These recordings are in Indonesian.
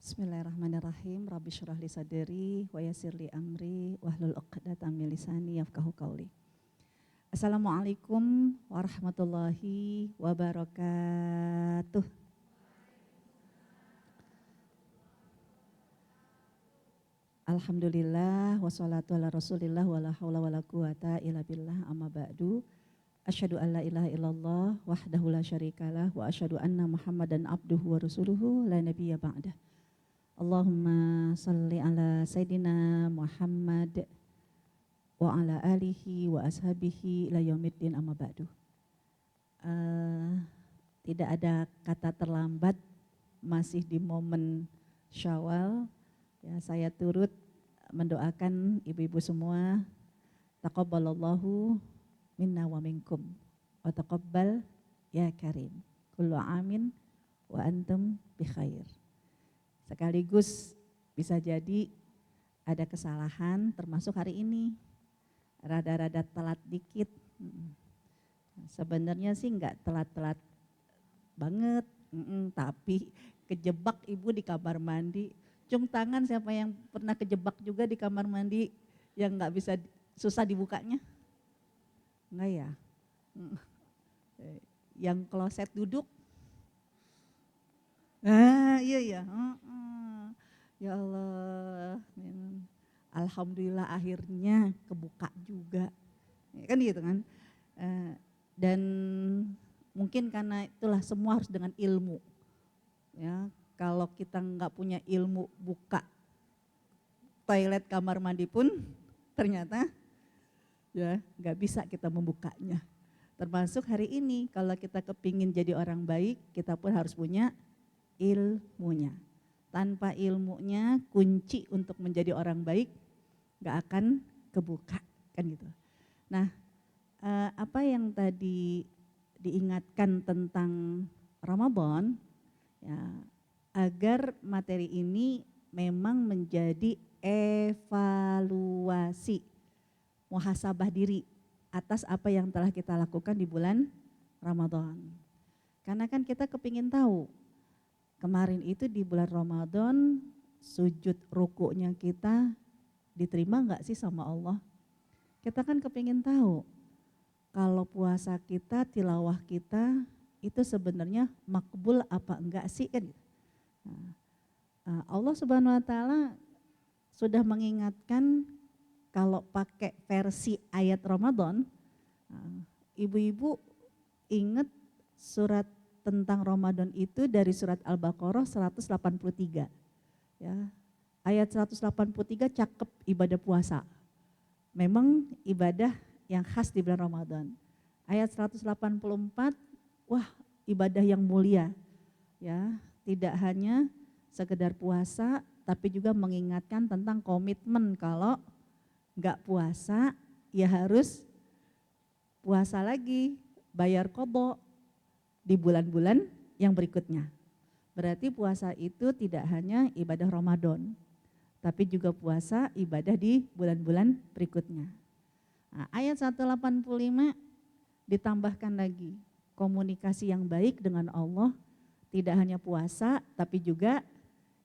Bismillahirrahmanirrahim. Rabbi syrah li sadri wa yassir li amri wahlul 'uqdatam min lisani yafqahu qawli. Assalamualaikum warahmatullahi wabarakatuh. Alhamdulillah wassalatu ala Rasulillah wala haula wala quwata illa billah amma ba'du. Asyhadu an la ilaha illallah wahdahu la syarikalah wa asyhadu anna Muhammadan abduhu wa rasuluhu la nabiyya ba'dah. Allahumma salli ala Sayyidina Muhammad wa ala alihi wa ashabihi ila yaumiddin amma ba'du. Tidak ada kata terlambat, masih di momen Syawal. Ya, saya turut mendoakan ibu-ibu semua, taqabbalallahu minna wa minkum wa taqabbal ya karim. Kullu amin wa antum bi khair. Sekaligus bisa jadi ada kesalahan termasuk hari ini, rada-rada telat dikit. Sebenarnya sih enggak telat-telat banget, tapi kejebak ibu di kamar mandi. Cung tangan siapa yang pernah kejebak juga di kamar mandi yang enggak bisa, susah dibukanya? Enggak ya? Yang kloset duduk? Iya. Ya Allah, alhamdulillah akhirnya kebuka juga, kan gitu kan. Dan mungkin karena itulah semua harus dengan ilmu. Ya, kalau kita nggak punya ilmu buka toilet kamar mandi pun ternyata ya nggak bisa kita membukanya. Termasuk hari ini kalau kita kepingin jadi orang baik, kita pun harus punya ilmunya. Tanpa ilmunya kunci untuk menjadi orang baik gak akan kebuka, kan gitu. Nah, apa yang tadi diingatkan tentang Ramadan, ya, agar materi ini memang menjadi evaluasi, muhasabah diri atas apa yang telah kita lakukan di bulan Ramadan. Karena kan kita kepingin tahu, kemarin itu di bulan Ramadan sujud rukuknya kita diterima enggak sih sama Allah? Kita kan kepingin tahu kalau puasa kita, tilawah kita itu sebenarnya makbul apa enggak sih kan? Allah Subhanahu wa taala sudah mengingatkan kalau pakai versi ayat Ramadan, ibu-ibu ingat surat tentang Ramadan itu dari surat Al-Baqarah 183. Ya. Ayat 183 cakep ibadah puasa. Memang ibadah yang khas di bulan Ramadan. Ayat 184, wah ibadah yang mulia. Ya, tidak hanya sekedar puasa tapi juga mengingatkan tentang komitmen kalau enggak puasa ya harus puasa lagi, bayar qadha di bulan-bulan yang berikutnya. Berarti puasa itu tidak hanya ibadah Ramadan, tapi juga puasa ibadah di bulan-bulan berikutnya. Nah, ayat 185 ditambahkan lagi, komunikasi yang baik dengan Allah, tidak hanya puasa, tapi juga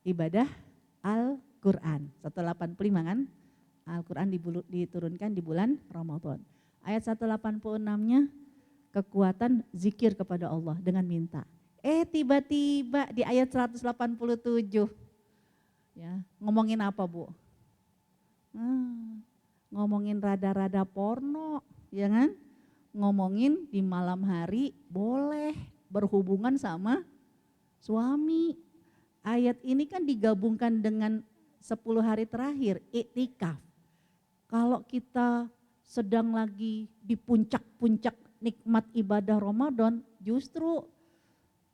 ibadah Al-Quran. 185 kan, Al-Quran diturunkan di bulan Ramadan. Ayat 186-nya, kekuatan zikir kepada Allah dengan minta. Tiba-tiba di ayat 187, ya, ngomongin apa Bu? Ngomongin rada-rada porno, ya kan? Ngomongin di malam hari boleh berhubungan sama suami. Ayat ini kan digabungkan dengan 10 hari terakhir, iktikaf. Kalau kita sedang lagi di puncak-puncak nikmat ibadah Ramadan, justru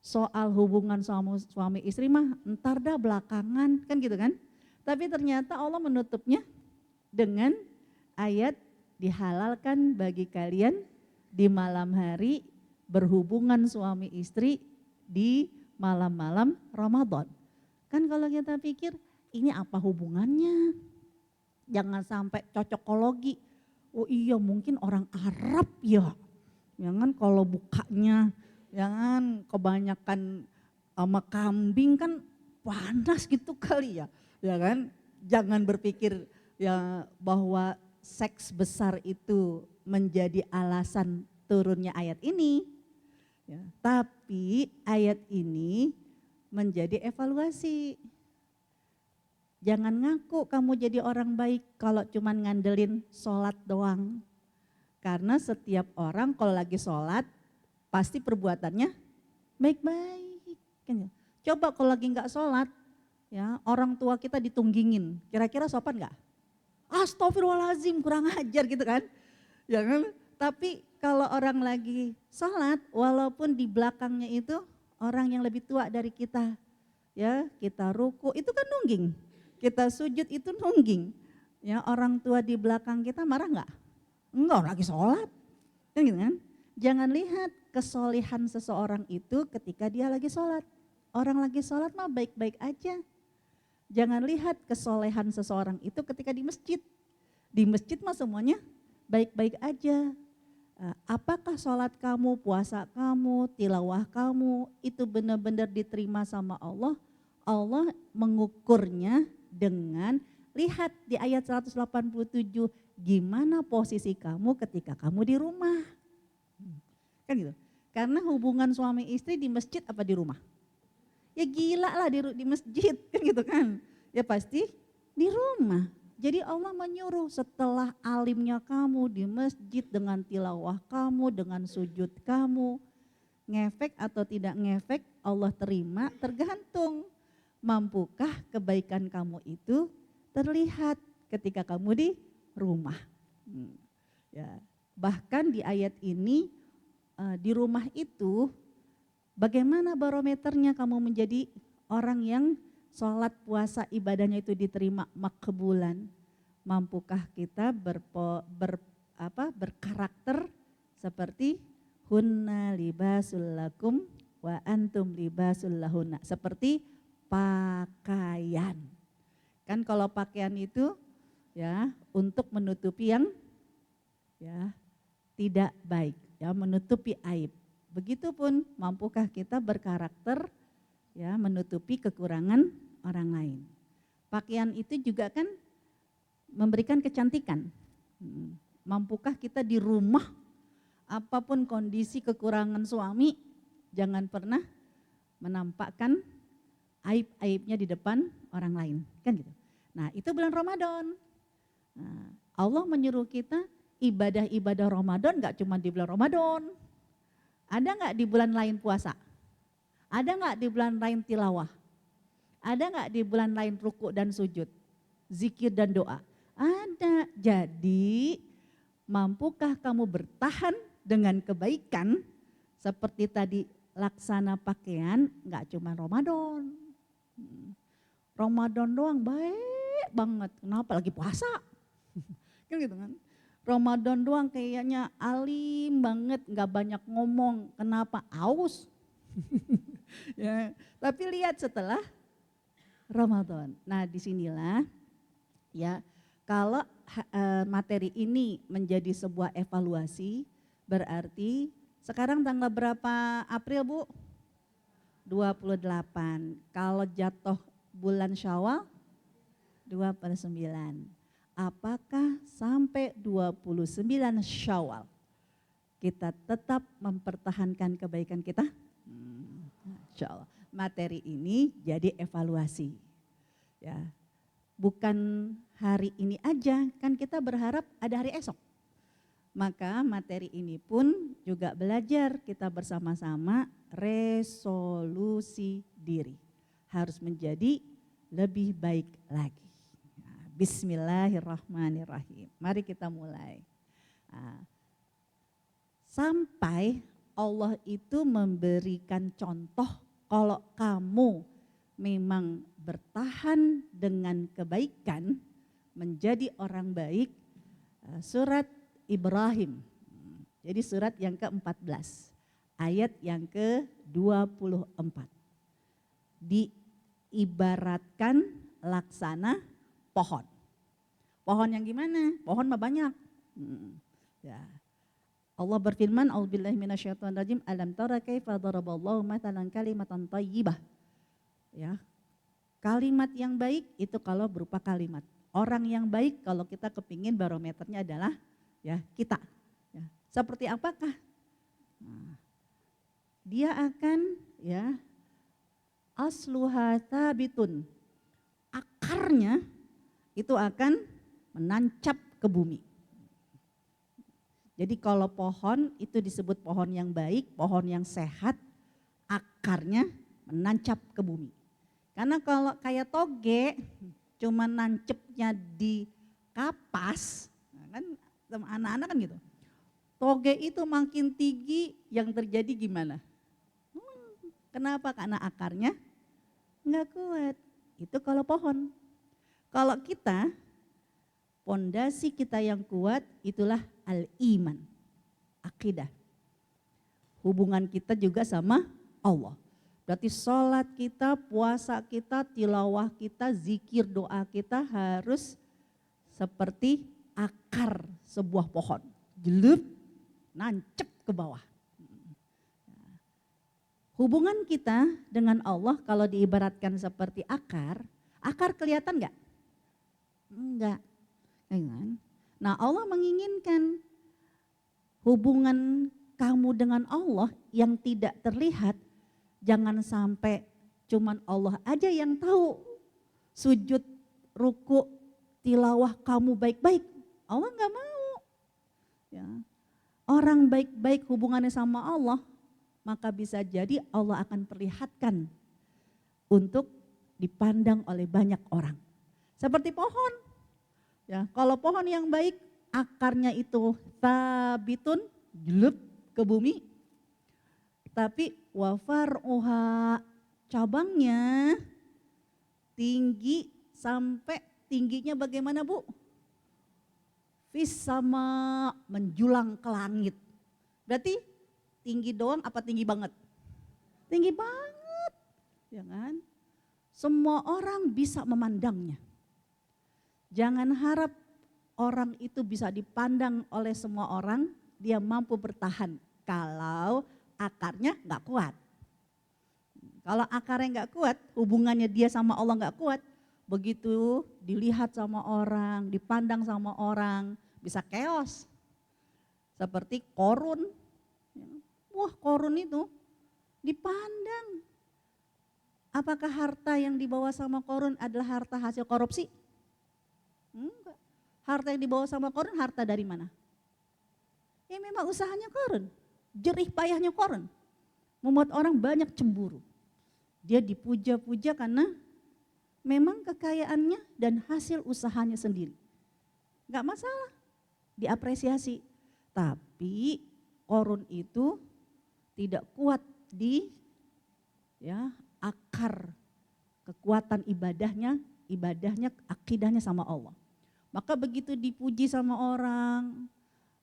soal hubungan suami istri mah entar dah belakangan, kan gitu kan. Tapi ternyata Allah menutupnya dengan ayat dihalalkan bagi kalian di malam hari berhubungan suami istri di malam-malam Ramadan. Kan kalau kita pikir ini apa hubungannya? Jangan sampai cocokologi. Oh iya mungkin orang Arab ya. Jangan kalau bukanya, jangan kebanyakan sama kambing kan panas gitu kali ya kan? Jangan berpikir ya bahwa seks besar itu menjadi alasan turunnya ayat ini. Ya, tapi ayat ini menjadi evaluasi. Jangan ngaku kamu jadi orang baik kalau cuman ngandelin sholat doang. Karena setiap orang kalau lagi sholat pasti perbuatannya baik-baik. Coba kalau lagi nggak sholat, ya orang tua kita ditunggingin, kira-kira sopan nggak? Astagfirullahaladzim, kurang ajar gitu kan? Ya kan? Tapi kalau orang lagi sholat, walaupun di belakangnya itu orang yang lebih tua dari kita, ya kita ruku itu kan nungging, kita sujud itu nungging. Ya orang tua di belakang kita marah nggak? Enggak, lagi sholat, kan gitu kan? Jangan lihat kesolihan seseorang itu ketika dia lagi sholat. Orang lagi sholat mah baik-baik aja. Jangan lihat kesolehan seseorang itu ketika di masjid. Di masjid mah semuanya baik-baik aja. Apakah sholat kamu, puasa kamu, tilawah kamu itu benar-benar diterima sama Allah? Allah mengukurnya dengan lihat di ayat 187 gimana posisi kamu ketika kamu di rumah. Kan gitu. Karena hubungan suami istri di masjid apa di rumah? Ya gila lah di masjid kan gitu kan. Ya pasti di rumah. Jadi Allah menyuruh setelah alimnya kamu di masjid dengan tilawah kamu, dengan sujud kamu. Ngefek atau tidak ngefek Allah terima tergantung. Mampukah kebaikan kamu itu terlihat ketika kamu di rumah. Ya, bahkan di ayat ini di rumah itu bagaimana barometernya kamu menjadi orang yang sholat, puasa, ibadahnya itu diterima makbulan. Mampukah kita berkarakter seperti hunna libasul lakum wa antum libasul lahunna. Seperti pakaian. Kan kalau pakaian itu ya untuk menutupi yang ya tidak baik, ya menutupi aib. Begitupun mampukah kita berkarakter ya menutupi kekurangan orang lain. Pakaian itu juga kan memberikan kecantikan. Mampukah kita di rumah apapun kondisi kekurangan suami jangan pernah menampakkan aib-aibnya di depan orang lain, kan gitu. Nah, itu bulan Ramadan. Nah, Allah menyuruh kita ibadah-ibadah Ramadan gak cuma di bulan Ramadan. Ada gak di bulan lain puasa? Ada gak di bulan lain tilawah? Ada gak di bulan lain ruku dan sujud? Zikir dan doa? Ada. Jadi mampukah kamu bertahan dengan kebaikan seperti tadi laksana pakaian gak cuma Ramadan. Ramadan doang baik banget, kenapa lagi puasa? Kan gitu kan. Ramadan doang kayaknya alim banget, gak banyak ngomong, kenapa? Aus. Ya, tapi lihat setelah Ramadan. Nah disinilah ya kalau materi ini menjadi sebuah evaluasi berarti sekarang tanggal berapa April Bu? 28. Kalau jatuh bulan Syawal 29. Apakah sampai 29 Syawal kita tetap mempertahankan kebaikan kita? Insya Allah. Materi ini jadi evaluasi. Ya, bukan hari ini aja, kan kita berharap ada hari esok. Maka materi ini pun juga belajar kita bersama-sama resolusi diri. Harus menjadi lebih baik lagi. Nah, bismillahirrahmanirrahim. Mari kita mulai. Nah, sampai Allah itu memberikan contoh kalau kamu memang bertahan dengan kebaikan, menjadi orang baik, surat Ibrahim. Jadi surat yang ke-14, ayat yang ke-24. Diibaratkan laksana pohon. Pohon yang gimana? Pohon mah banyak. Ya. Allah berfirman, A'udzubillahi minasyaitonirrajim, alam tara kaifa daraballahu mathalan kalimatan thayyibah. Ya. Kalimat yang baik itu kalau berupa kalimat. Orang yang baik kalau kita kepingin barometernya adalah ya kita. Ya. Seperti apakah? Nah, dia akan ya asluha tabitun. Akarnya itu akan menancap ke bumi. Jadi kalau pohon itu disebut pohon yang baik, pohon yang sehat, akarnya menancap ke bumi. Karena kalau kayak toge, cuma nancepnya di kapas, kan sama anak-anak kan gitu. Toge itu makin tinggi, yang terjadi gimana? Kenapa? Karena akarnya nggak kuat. Itu kalau pohon. Kalau kita, pondasi kita yang kuat itulah al-iman, akidah. Hubungan kita juga sama Allah. Berarti sholat kita, puasa kita, tilawah kita, zikir doa kita harus seperti akar sebuah pohon. Jelup, nancep ke bawah. Hubungan kita dengan Allah kalau diibaratkan seperti akar, akar kelihatan enggak? Enggak. Nah, Allah menginginkan hubungan kamu dengan Allah yang tidak terlihat, jangan sampai cuman Allah aja yang tahu sujud, ruku, tilawah kamu baik-baik. Allah enggak mau. Ya. Orang baik-baik hubungannya sama Allah, maka bisa jadi Allah akan perlihatkan untuk dipandang oleh banyak orang. Seperti pohon. Ya, kalau pohon yang baik akarnya itu tabitun, jelup ke bumi. Tapi wafar'uha, cabangnya tinggi sampai tingginya bagaimana Bu? Fis sama menjulang ke langit. Berarti tinggi doang apa tinggi banget? Tinggi banget, ya kan? Semua orang bisa memandangnya. Jangan harap orang itu bisa dipandang oleh semua orang, dia mampu bertahan kalau akarnya nggak kuat. Kalau akarnya nggak kuat, hubungannya dia sama Allah nggak kuat, begitu dilihat sama orang, dipandang sama orang, bisa chaos. Seperti Korun. Wah, Korun itu dipandang. Apakah harta yang dibawa sama Korun adalah harta hasil korupsi? Enggak. Harta yang dibawa sama Korun harta dari mana? Ya memang usahanya Korun, jerih payahnya Korun. Membuat orang banyak cemburu. Dia dipuja-puja karena memang kekayaannya dan hasil usahanya sendiri. Enggak masalah, diapresiasi. Tapi Korun itu tidak kuat di ya akar kekuatan ibadahnya akidahnya sama Allah. Maka begitu dipuji sama orang,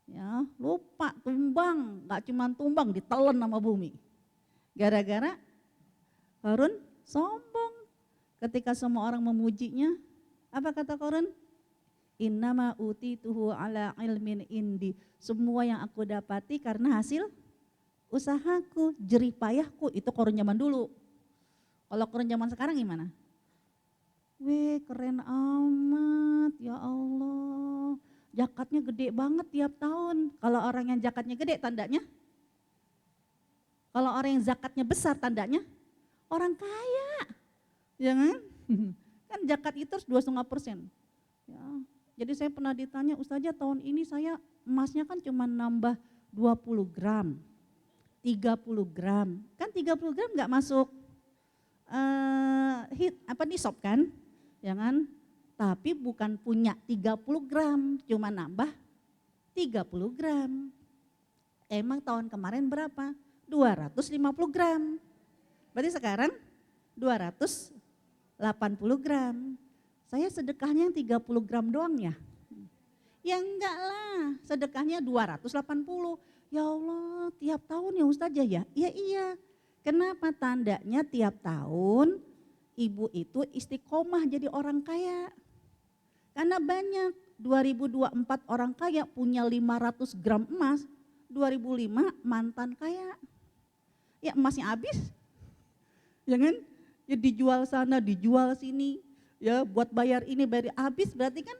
ya lupa tumbang, gak cuma tumbang, ditelan sama bumi. Gara-gara Korun sombong. Ketika semua orang memujinya, apa kata Korun? Innama utituhu ala ilmin indi. Semua yang aku dapati karena hasil usahaku, jerih payahku. Itu Korun zaman dulu. Kalau Korun zaman sekarang gimana? Weh, keren amat, ya Allah. Zakatnya gede banget tiap tahun. Kalau orang yang zakatnya gede tandanya? Kalau orang yang zakatnya besar tandanya? Orang kaya. Ya kan? Kan zakat itu harus 2,5%. Ya. Jadi saya pernah ditanya, Ustazah tahun ini saya emasnya kan cuma nambah 20 gram. 30 gram. Kan 30 gram gak masuk nisab kan? Ya kan? Tapi bukan punya 30 gram, cuma nambah 30 gram. Emang tahun kemarin berapa? 250 gram. Berarti sekarang 280 gram. Saya sedekahnya yang 30 gram doang ya? Ya enggak lah, sedekahnya 280. Ya Allah, tiap tahun ya Ustazah ya? Iya iya. Kenapa? Tandanya tiap tahun ibu itu istiqomah jadi orang kaya. Karena banyak 2024 orang kaya punya 500 gram emas, 2005 mantan kaya. Ya emasnya habis, ya kan? Ya dijual sana, dijual sini, ya buat bayar ini, bayar habis, berarti kan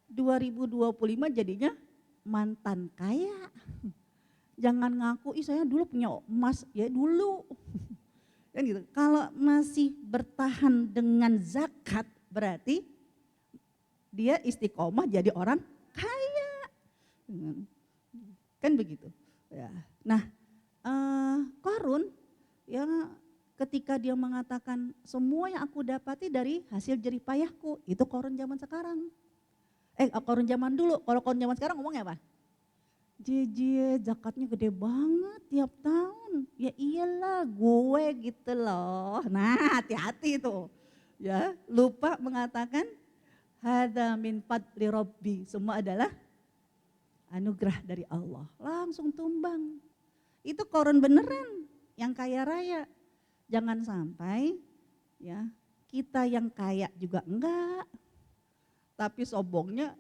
2025 jadinya mantan kaya. Jangan ngaku, ih saya dulu punya emas, ya dulu. Kan gitu. Kalau masih bertahan dengan zakat, berarti dia istiqomah jadi orang kaya. Kan begitu. Ya. Nah, Qarun ya ketika dia mengatakan semua yang aku dapati dari hasil jerih payahku, itu Qarun zaman sekarang. Qarun zaman dulu, kalau Qarun zaman sekarang ngomongnya apa? Jijik, zakatnya gede banget tiap tahun. Ya iyalah gue gitu loh. Nah hati-hati tuh. Ya, lupa mengatakan hadza min fadli rabbi. Semua adalah anugerah dari Allah. Langsung tumbang. Itu Qarun beneran yang kaya raya. Jangan sampai ya kita yang kaya juga enggak. Tapi sombongnya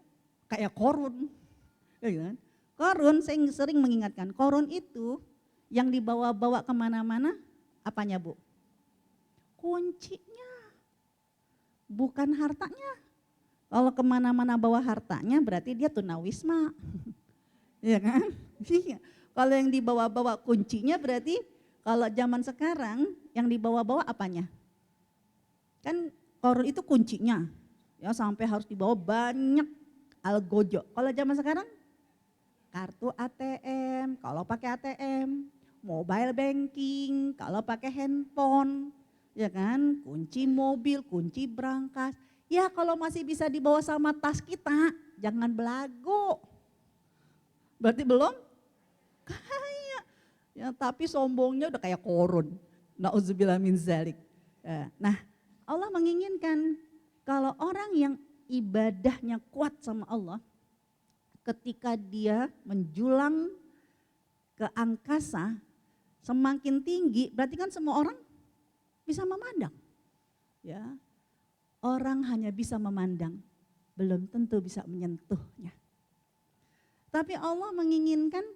kayak Qarun. Ya kan? Qarun, saya sering mengingatkan, Qarun itu yang dibawa-bawa kemana-mana, apanya Bu? Kuncinya, bukan hartanya. Kalau kemana-mana bawa hartanya berarti dia tunawisma. Iya kan? Iya. Kalau yang dibawa-bawa kuncinya berarti kalau zaman sekarang yang dibawa-bawa apanya? Kan Qarun itu kuncinya, ya sampai harus dibawa banyak algojo. Kalau zaman sekarang kartu ATM, kalau pakai ATM, mobile banking, kalau pakai handphone, ya kan, kunci mobil, kunci berangkas. Ya kalau masih bisa dibawa sama tas kita, jangan belagu. Berarti belum kaya. Ya, tapi sombongnya udah kayak Qarun. Nauzubillah min zalik. Nah, Allah menginginkan kalau orang yang ibadahnya kuat sama Allah, ketika dia menjulang ke angkasa semakin tinggi, berarti kan semua orang bisa memandang. Ya, orang hanya bisa memandang, belum tentu bisa menyentuhnya. Tapi Allah menginginkan,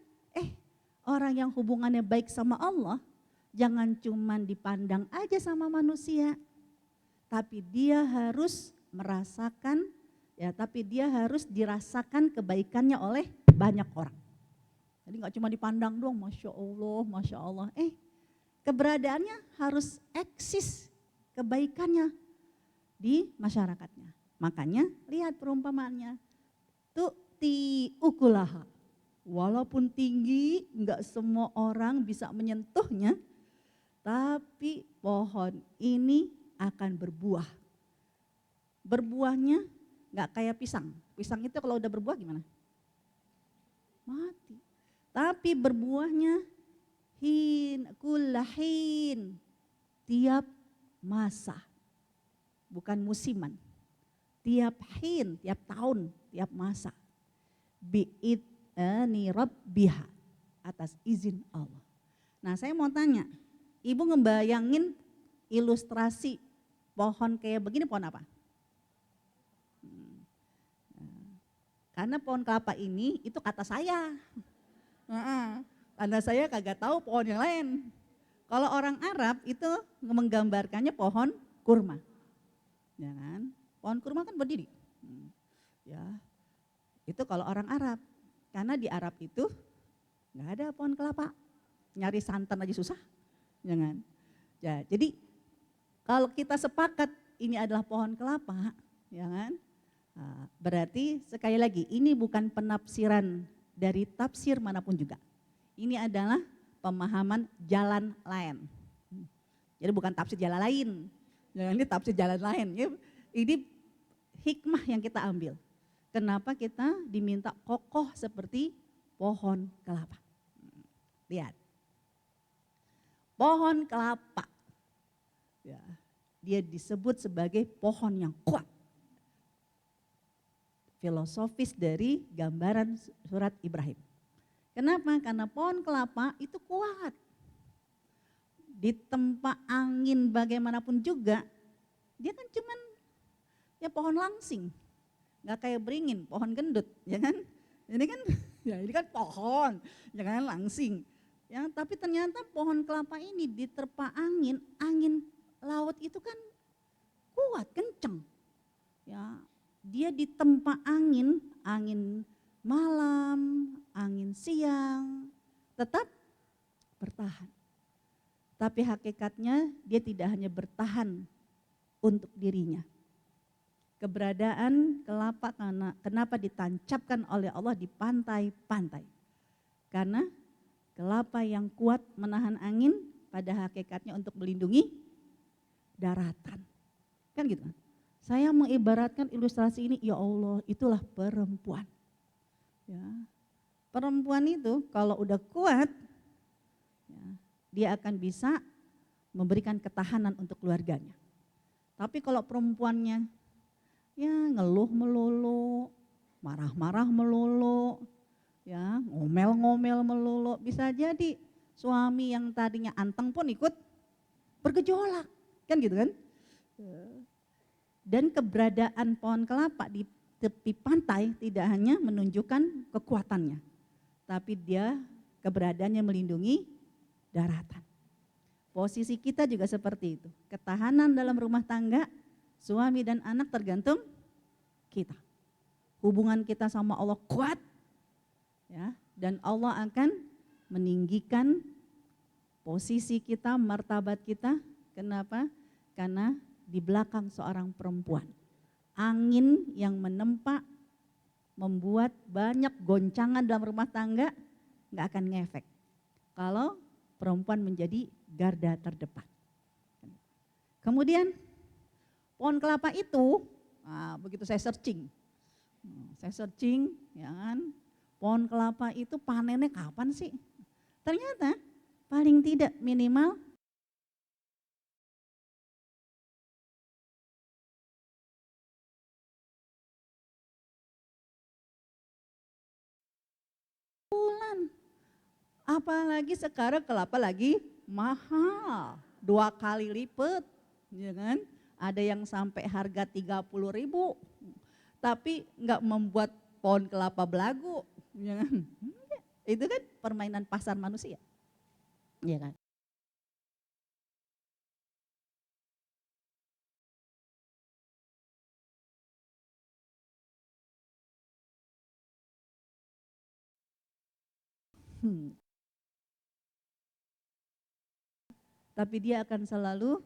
orang yang hubungannya baik sama Allah, jangan cuma dipandang aja sama manusia, tapi dia harus merasakan, ya, tapi dia harus dirasakan kebaikannya oleh banyak orang. Jadi nggak cuma dipandang doang, Masya Allah. Keberadaannya harus eksis kebaikannya di masyarakatnya. Makanya lihat perumpamaannya, tu'ti ukulaha. Walaupun tinggi, nggak semua orang bisa menyentuhnya, tapi pohon ini akan berbuah. Berbuahnya nggak kayak pisang. Pisang itu kalau udah berbuah gimana? Mati. Tapi berbuahnya kullahin, tiap masa, bukan musiman. Tiap tiap tahun, tiap masa. Bi'idni rabbiha, atas izin Allah. Nah saya mau tanya, Ibu ngebayangin ilustrasi pohon kayak begini, pohon apa? Karena pohon kelapa ini itu kata saya. Karena saya kagak tahu pohon yang lain. Kalau orang Arab itu menggambarkannya pohon kurma. Ya kan? Pohon kurma kan berdiri. Ya. Itu kalau orang Arab. Karena di Arab itu enggak ada pohon kelapa. Nyari santan aja susah. Ya kan? Ya, jadi kalau kita sepakat ini adalah pohon kelapa, ya kan? Nah, berarti sekali lagi ini bukan penafsiran dari tafsir manapun juga. Ini adalah pemahaman jalan lain. Jadi bukan tafsir jalan lain. Ini tafsir jalan lain. Ini hikmah yang kita ambil. Kenapa kita diminta kokoh seperti pohon kelapa. Lihat. Pohon kelapa. Ya, dia disebut sebagai pohon yang kuat. Filosofis dari gambaran surat Ibrahim. Kenapa? Karena pohon kelapa itu kuat. Ditempa angin bagaimanapun juga, dia kan cuman ya pohon langsing. Gak kayak beringin, pohon gendut, ya kan? Ini kan pohon, jangan langsing. Ya, tapi ternyata pohon kelapa ini diterpa angin laut itu kan kuat, kenceng. Ya, dia ditempa angin, angin malam, angin siang, tetap bertahan. Tapi hakikatnya dia tidak hanya bertahan untuk dirinya. Keberadaan kelapa kenapa ditancapkan oleh Allah di pantai-pantai? Karena kelapa yang kuat menahan angin pada hakikatnya untuk melindungi daratan. Kan gitu kan? Saya mengibaratkan ilustrasi ini, ya Allah, itulah perempuan. Ya. Perempuan itu kalau udah kuat, ya, dia akan bisa memberikan ketahanan untuk keluarganya. Tapi kalau perempuannya ya ngeluh melulu, marah-marah melulu, ya ngomel-ngomel melulu, bisa jadi suami yang tadinya anteng pun ikut bergejolak, kan gitu kan? Dan keberadaan pohon kelapa di tepi pantai tidak hanya menunjukkan kekuatannya, tapi dia keberadaannya melindungi daratan. Posisi kita juga seperti itu, ketahanan dalam rumah tangga, suami dan anak tergantung kita. Hubungan kita sama Allah kuat, ya, dan Allah akan meninggikan posisi kita, martabat kita. Kenapa? Karena di belakang seorang perempuan, angin yang menempa membuat banyak goncangan dalam rumah tangga nggak akan ngefek kalau perempuan menjadi garda terdepan. Kemudian pohon kelapa itu, begitu saya searching, ya kan, pohon kelapa itu panennya kapan sih? Ternyata paling tidak minimal bulan. Apalagi sekarang kelapa lagi mahal, 2 kali lipat, ya kan? Ada yang sampai harga 30.000, tapi nggak membuat pohon kelapa belagu, ya kan? Itu kan permainan pasar manusia, ya kan? Tapi dia akan selalu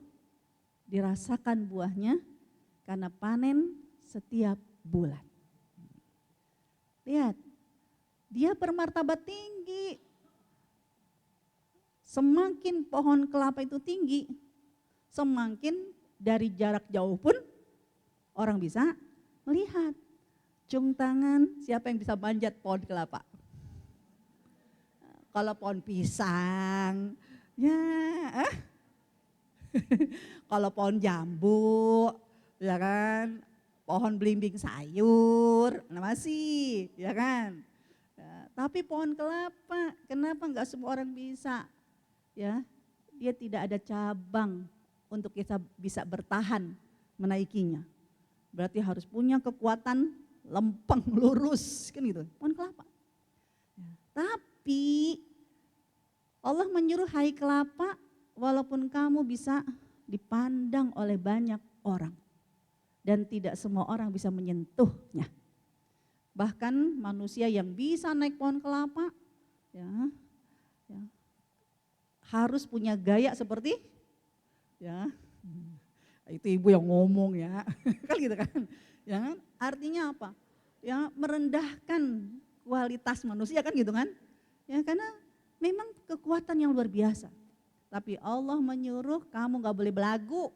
dirasakan buahnya karena panen setiap bulan. Lihat, dia bermartabat tinggi. Semakin pohon kelapa itu tinggi, semakin dari jarak jauh pun orang bisa melihat. Cium tangan, siapa yang bisa manjat pohon kelapa? Kalau pohon pisang, ya, kalau pohon jambu, ya kan, pohon belimbing sayur, nah masih, ya kan. Ya, tapi pohon kelapa, kenapa enggak semua orang bisa? Ya, dia tidak ada cabang untuk kita bisa bertahan menaikinya. Berarti harus punya kekuatan lempeng lurus, kan gitu. Pohon kelapa. Ya, tapi Allah menyuruh, hai kelapa, walaupun kamu bisa dipandang oleh banyak orang dan tidak semua orang bisa menyentuhnya. Bahkan manusia yang bisa naik pohon kelapa, ya, harus punya gaya seperti, ya, itu ibu yang ngomong ya, kan gitu kan, ya kan? Artinya apa? Ya merendahkan kualitas manusia kan gitu kan, ya karena memang kekuatan yang luar biasa. Tapi Allah menyuruh kamu gak boleh belagu.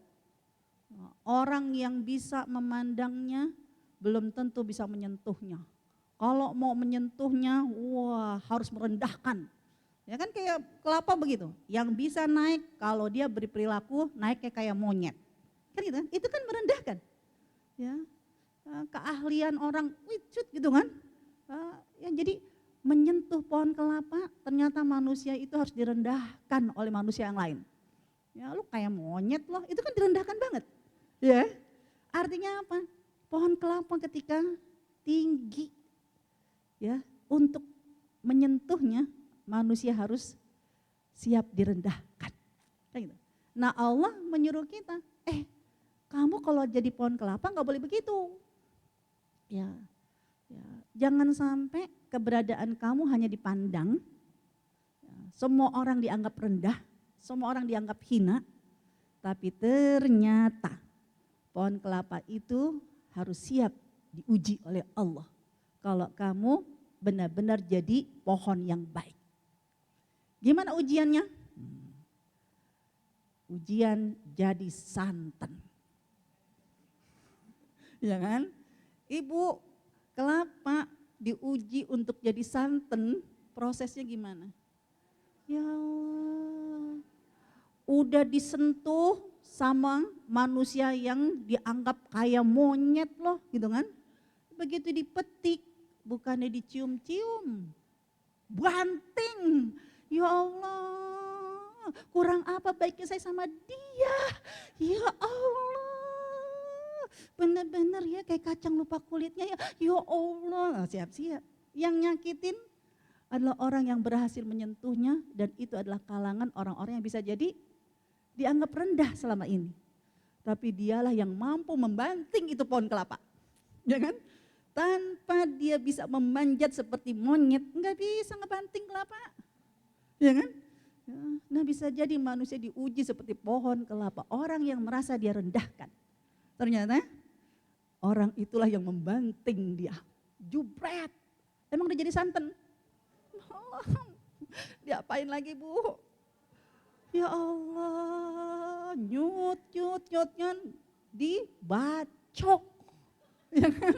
Orang yang bisa memandangnya belum tentu bisa menyentuhnya. Kalau mau menyentuhnya, wah harus merendahkan. Ya kan kayak kelapa begitu, yang bisa naik kalau dia berperilaku naiknya kayak monyet. Kan gitu kan? Itu kan merendahkan. Ya, keahlian orang, wicut gitu kan. Ya jadi menyentuh pohon kelapa, ternyata manusia itu harus direndahkan oleh manusia yang lain. Ya lu kayak monyet loh, itu kan direndahkan banget. Ya, artinya apa? Pohon kelapa ketika tinggi, ya untuk menyentuhnya manusia harus siap direndahkan. Kan gitu. Nah Allah menyuruh kita, kamu kalau jadi pohon kelapa nggak boleh begitu. Ya, jangan sampai keberadaan kamu hanya dipandang, semua orang dianggap rendah, semua orang dianggap hina, tapi ternyata pohon kelapa itu harus siap diuji oleh Allah. Kalau kamu benar-benar jadi pohon yang baik. Gimana ujiannya? Ujian jadi santan. Ya kan? Ibu kelapa diuji untuk jadi santan, prosesnya gimana? Ya Allah, udah disentuh sama manusia yang dianggap kayak monyet loh gitu kan. Begitu dipetik, bukannya dicium-cium, banting. Ya Allah, kurang apa baiknya saya sama dia. Ya Allah, benar-benar ya kayak kacang lupa kulitnya ya. Ya Allah, siap-siap. Yang nyakitin adalah orang yang berhasil menyentuhnya, dan itu adalah kalangan orang-orang yang bisa jadi dianggap rendah selama ini. Tapi dialah yang mampu membanting itu pohon kelapa. Ya kan? Tanpa dia bisa memanjat seperti monyet, nggak bisa ngebanting kelapa. Ya kan? Nah bisa jadi manusia diuji seperti pohon kelapa. Orang yang merasa dia rendahkan. Ternyata orang itulah yang membanting dia. Jubret. Emang udah jadi santan? Diapain lagi Bu? Ya Allah, nyut, dibacok. Ya kan?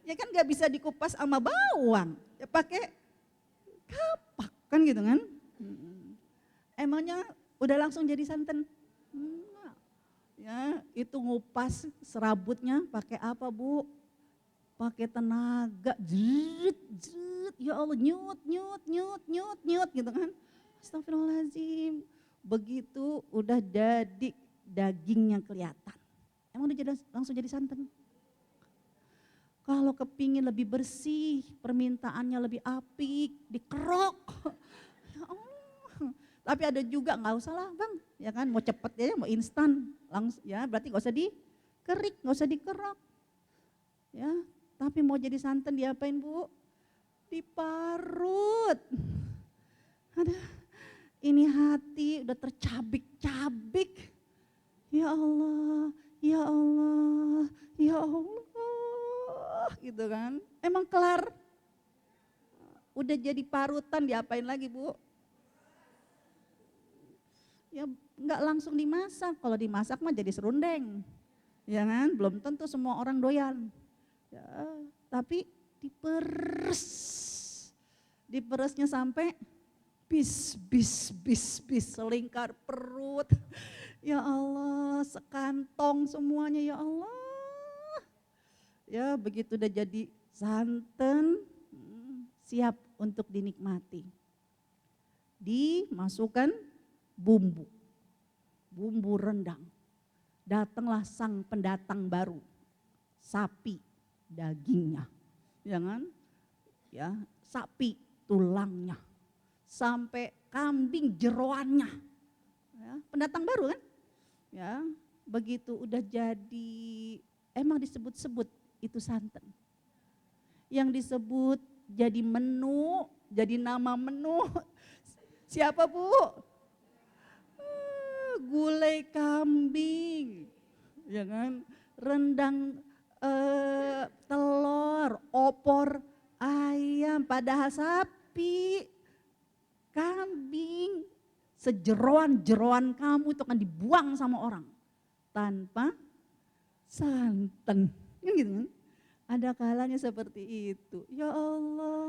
Ya kan gak bisa dikupas sama bawang, ya pakai kapak kan gitu kan. Emangnya udah langsung jadi santan? Ya itu ngupas serabutnya pakai apa Bu? Pakai tenaga, jut, ya Allah nyut gitu kan. Astagfirullahaladzim, begitu udah jadi dagingnya kelihatan. Emang udah langsung jadi santan? Kalau kepingin lebih bersih, permintaannya lebih apik, dikerok. Ya Allah. Tapi ada juga nggak usah lah Bang, ya kan mau cepet ya, mau instan, langsung ya berarti nggak usah dikerik, nggak usah dikerok. Ya, tapi mau jadi santan diapain Bu? Diparut. Ada, ini hati udah tercabik-cabik. Ya Allah, ya Allah, ya Allah. Gitu kan. Emang kelar? Udah jadi parutan diapain lagi Bu? Ya nggak langsung dimasak. Kalau dimasak mah jadi serundeng. Ya kan? Belum tentu semua orang doyan. Ya, tapi diperes. Diperesnya sampai bis selingkar perut. Ya Allah, sekantong semuanya ya Allah. Ya begitu udah jadi santan, siap untuk dinikmati. Dimasukkan bumbu rendang. Datanglah sang pendatang baru, sapi dagingnya, ya kan? Ya, sapi tulangnya, sampai kambing jeroannya. Ya, pendatang baru kan? Ya, begitu udah jadi, emang disebut-sebut itu santan. Yang disebut jadi menu, jadi nama menu. Siapa Bu? Gulai kambing, ya kan? Rendang telur, opor ayam, padahal sapi, kambing, sejeroan-jeroan kamu itu akan dibuang sama orang tanpa santan, kan gitu kan? Ada kalanya seperti itu. Ya Allah,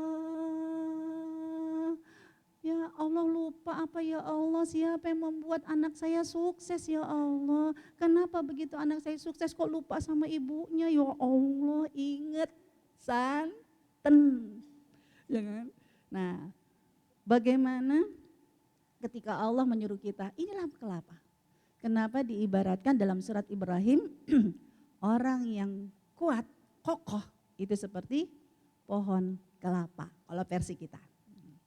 ya Allah lupa apa ya Allah, siapa yang membuat anak saya sukses ya Allah. Kenapa begitu anak saya sukses kok lupa sama ibunya ya Allah, ingat santan. Ya kan? Nah, bagaimana ketika Allah menyuruh kita, inilah kelapa. Kenapa diibaratkan dalam surat Ibrahim, orang yang kuat, kokoh, itu seperti pohon kelapa, kalau versi kita.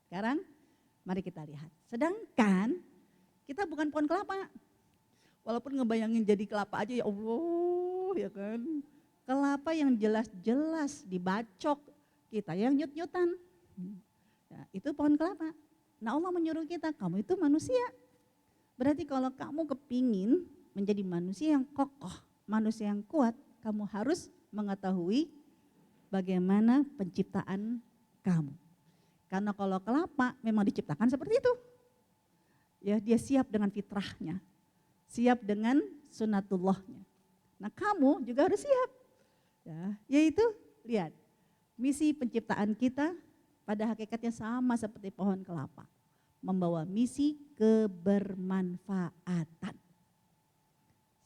Sekarang mari kita lihat. Sedangkan kita bukan pohon kelapa, Walaupun ngebayangin jadi kelapa aja ya Allah ya kan. Kelapa yang jelas-jelas dibacok, kita yang nyut-nyutan. Ya, itu pohon kelapa. Nah Allah menyuruh kita, kamu itu manusia. Berarti kalau kamu kepingin menjadi manusia yang kokoh, manusia yang kuat, kamu harus mengetahui bagaimana penciptaan kamu. Karena kalau kelapa memang diciptakan seperti itu. Ya, dia siap dengan fitrahnya, siap dengan sunatullahnya. Nah kamu juga harus siap. Ya, yaitu lihat, misi penciptaan kita pada hakikatnya sama seperti pohon kelapa. Membawa misi kebermanfaatan.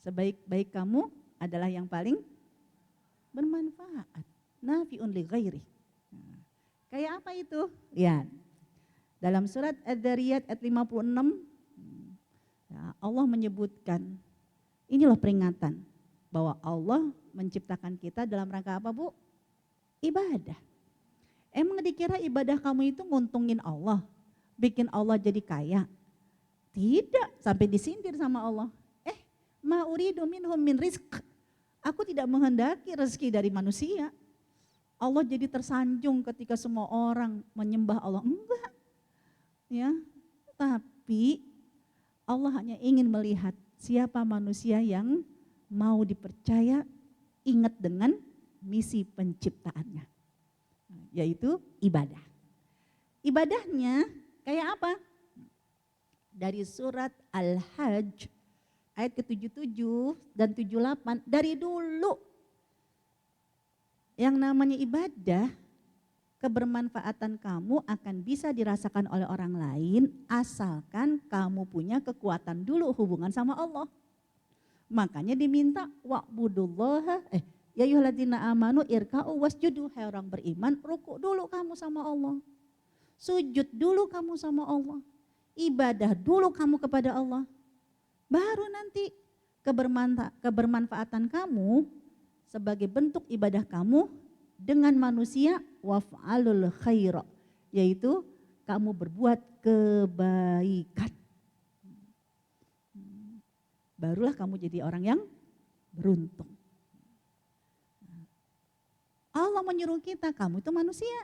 Sebaik-baik kamu adalah yang paling bermanfaat. Nafi'un li ghairi. Nah, kayak apa itu? Lihat. Dalam surat Adz-Dzariyat ayat 56, ya, Allah menyebutkan, ini loh peringatan bahwa Allah menciptakan kita dalam rangka apa, Bu? Ibadah. Emang dikira ibadah kamu itu nguntungin Allah, bikin Allah jadi kaya? Tidak, sampai disindir sama Allah. Ma uridu minhum min rizq. Aku tidak menghendaki rezeki dari manusia. Allah jadi tersanjung ketika semua orang menyembah Allah. Enggak. Ya, tapi Allah hanya ingin melihat siapa manusia yang mau dipercaya, ingat dengan misi penciptaannya, yaitu ibadah. Ibadahnya kayak apa? Dari surat Al-Hajj ayat ke-77 dan 78, dari dulu yang namanya ibadah, kebermanfaatan kamu akan bisa dirasakan oleh orang lain asalkan kamu punya kekuatan dulu hubungan sama Allah. Makanya diminta wa'budullaha ya ayyuhalladzina amanu irka'u wasjudu, hai orang beriman, rukuk dulu kamu sama Allah. Sujud dulu kamu sama Allah. Ibadah dulu kamu kepada Allah. Baru nanti kebermanfaatan kamu sebagai bentuk ibadah kamu dengan manusia, waf'alul khaira, yaitu kamu berbuat kebaikan. Barulah kamu jadi orang yang beruntung. Allah menyuruh kita, kamu itu manusia,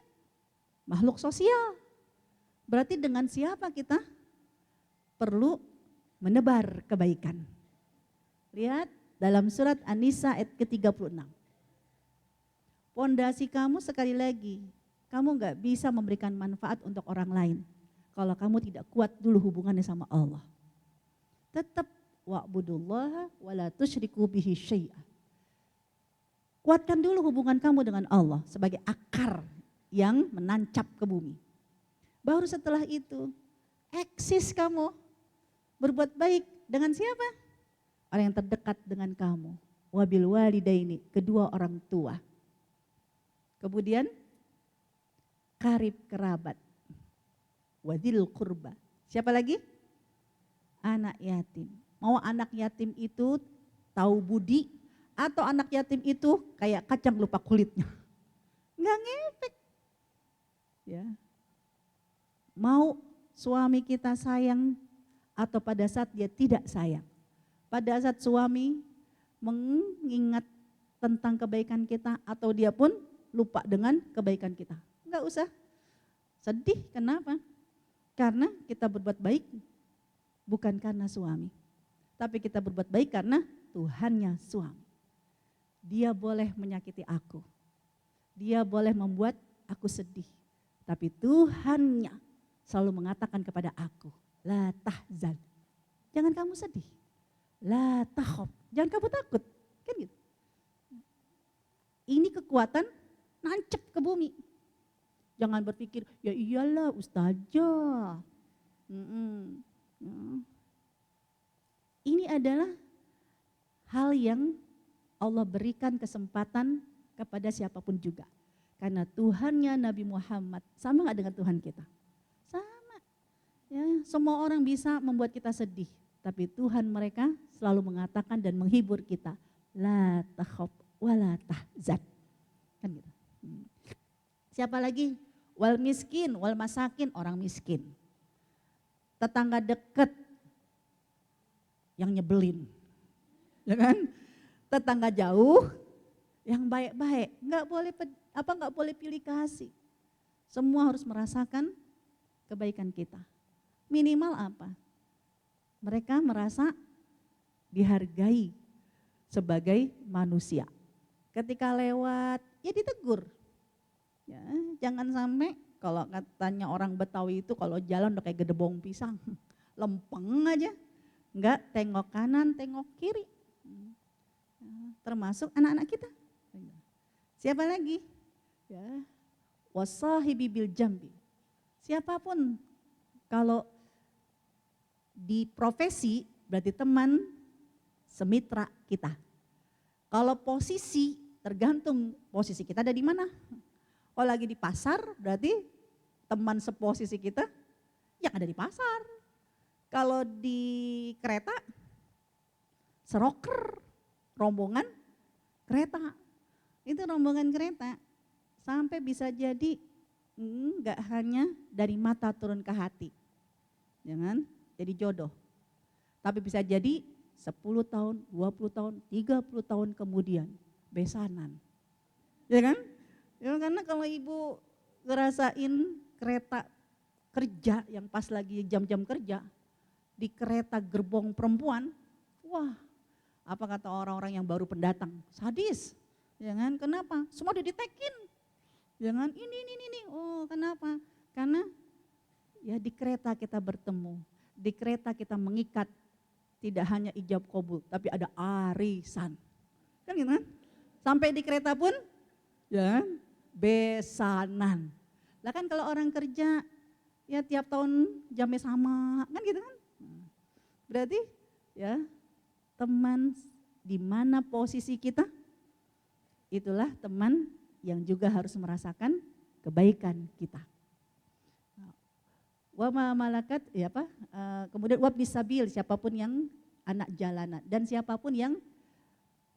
makhluk sosial. Berarti dengan siapa kita perlu menebar kebaikan. Lihat dalam surat An-Nisa ayat ke-36. Pondasi kamu sekali lagi, kamu gak bisa memberikan manfaat untuk orang lain kalau kamu tidak kuat dulu hubungannya sama Allah. Tetap wa'budullaha wa la tusyriku bihi syai'a. Kuatkan dulu hubungan kamu dengan Allah sebagai akar yang menancap ke bumi. Baru setelah itu eksis kamu berbuat baik dengan siapa? Orang yang terdekat dengan kamu. Wabil walidaini, kedua orang tua. Kemudian karib kerabat, wadil kurba. Siapa lagi? Anak yatim. Mau anak yatim itu tahu budi atau anak yatim itu kayak kacang lupa kulitnya? Enggak ngefek. Ya. Mau suami kita sayang atau pada saat dia tidak sayang. Pada saat suami mengingat tentang kebaikan kita atau dia pun lupa dengan kebaikan kita. Enggak usah sedih, kenapa? Karena kita berbuat baik bukan karena suami. Tapi kita berbuat baik karena Tuhannya suami. Dia boleh menyakiti aku. Dia boleh membuat aku sedih. Tapi Tuhannya selalu mengatakan kepada aku, la tahzan. Jangan kamu sedih. La takhaf. Jangan kamu takut. Kan gitu. Ini kekuatan nancep ke bumi. Jangan berpikir, ya iyalah ustazah. Ini adalah hal yang Allah berikan kesempatan kepada siapapun juga. Karena Tuhannya Nabi Muhammad sama gak dengan Tuhan kita? Sama. Ya, semua orang bisa membuat kita sedih. Tapi Tuhan mereka selalu mengatakan dan menghibur kita. La takhaf wa la tahzan. Kan gitu. Siapa lagi? Wal miskin, wal masakin, orang miskin. Tetangga dekat yang nyebelin. ya kan? Tetangga jauh yang baik-baik, nggak boleh pilih kasih. Semua harus merasakan kebaikan kita. Minimal apa? Mereka merasa dihargai sebagai manusia. Ketika lewat, ya ditegur. Ya, jangan sampai kalau katanya orang Betawi itu kalau jalan udah kayak gedebong pisang, lempeng aja, enggak tengok kanan, tengok kiri. Termasuk anak-anak kita. Siapa lagi? Ya, wasahibi bil jambi. Siapapun kalau di profesi berarti teman semitra kita. Kalau posisi tergantung posisi kita ada di mana. Kalau lagi di pasar berarti teman seposisi kita yang ada di pasar. Kalau di kereta seroker, rombongan kereta. Itu rombongan kereta sampai bisa jadi enggak hanya dari mata turun ke hati. Jangan jadi jodoh. Tapi bisa jadi 10 tahun, 20 tahun, 30 tahun kemudian besanan. Ya kan? Ya, karena kalau ibu ngerasain kereta kerja yang pas lagi jam-jam kerja, di kereta gerbong perempuan, wah apa kata orang-orang yang baru pendatang, sadis. Ya kan? Kenapa? Semua udah ditekin. Jangan ini. Oh kenapa? Karena ya di kereta kita bertemu, di kereta kita mengikat tidak hanya ijab kabul, tapi ada arisan. Kan gitu kan? Sampai di kereta pun ya besanan. Lah kan kalau orang kerja ya tiap tahun jamnya sama, kan gitu kan? Berarti ya teman di mana posisi kita, itulah teman yang juga harus merasakan kebaikan kita. Wa ma malakat ya apa? Kemudian wab bisabil, siapapun yang anak jalanan dan siapapun yang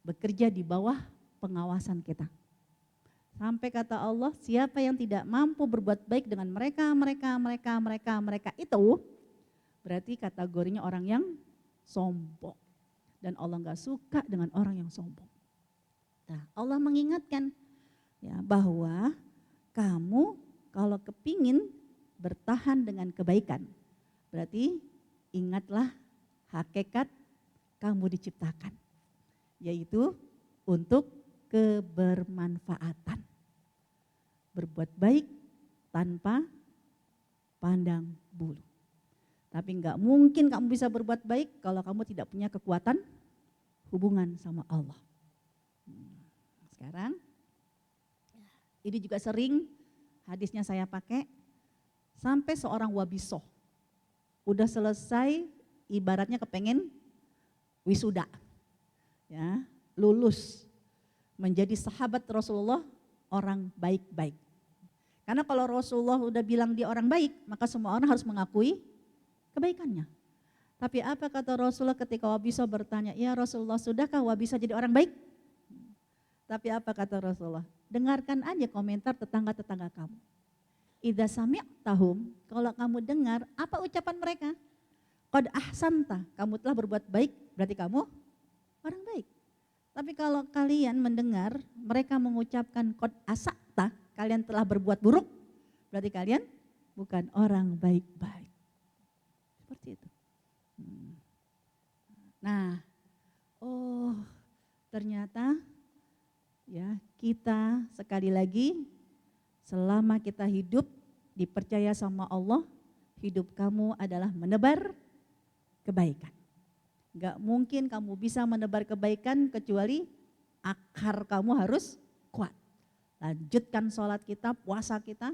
bekerja di bawah pengawasan kita. Sampai kata Allah, siapa yang tidak mampu berbuat baik dengan mereka itu, berarti kategorinya orang yang sombong. Dan Allah gak suka dengan orang yang sombong. Nah, Allah mengingatkan ya bahwa kamu kalau kepingin bertahan dengan kebaikan, berarti ingatlah hakikat kamu diciptakan, yaitu untuk kebermanfaatan. Berbuat baik tanpa pandang bulu. Tapi enggak mungkin kamu bisa berbuat baik kalau kamu tidak punya kekuatan hubungan sama Allah. Sekarang, ini juga sering hadisnya saya pakai, sampai seorang wabisoh, udah selesai ibaratnya kepengen wisuda, ya, lulus, menjadi sahabat Rasulullah, orang baik-baik. Karena kalau Rasulullah udah bilang dia orang baik, maka semua orang harus mengakui kebaikannya. Tapi apa kata Rasulullah ketika Wabisoh bertanya, ya Rasulullah sudahkah Wabisoh jadi orang baik? Tapi apa kata Rasulullah? Dengarkan aja komentar tetangga-tetangga kamu. Idza sami'tahum, kalau kamu dengar apa ucapan mereka? Qad ahsanta, kamu telah berbuat baik, berarti kamu orang baik. Tapi kalau kalian mendengar mereka mengucapkan qad asakta, kalian telah berbuat buruk, berarti kalian bukan orang baik-baik. Seperti itu. Nah, ternyata ya kita sekali lagi selama kita hidup dipercaya sama Allah, hidup kamu adalah menebar kebaikan. Gak mungkin kamu bisa menebar kebaikan kecuali akar kamu harus kuat. Lanjutkan sholat kita, puasa kita,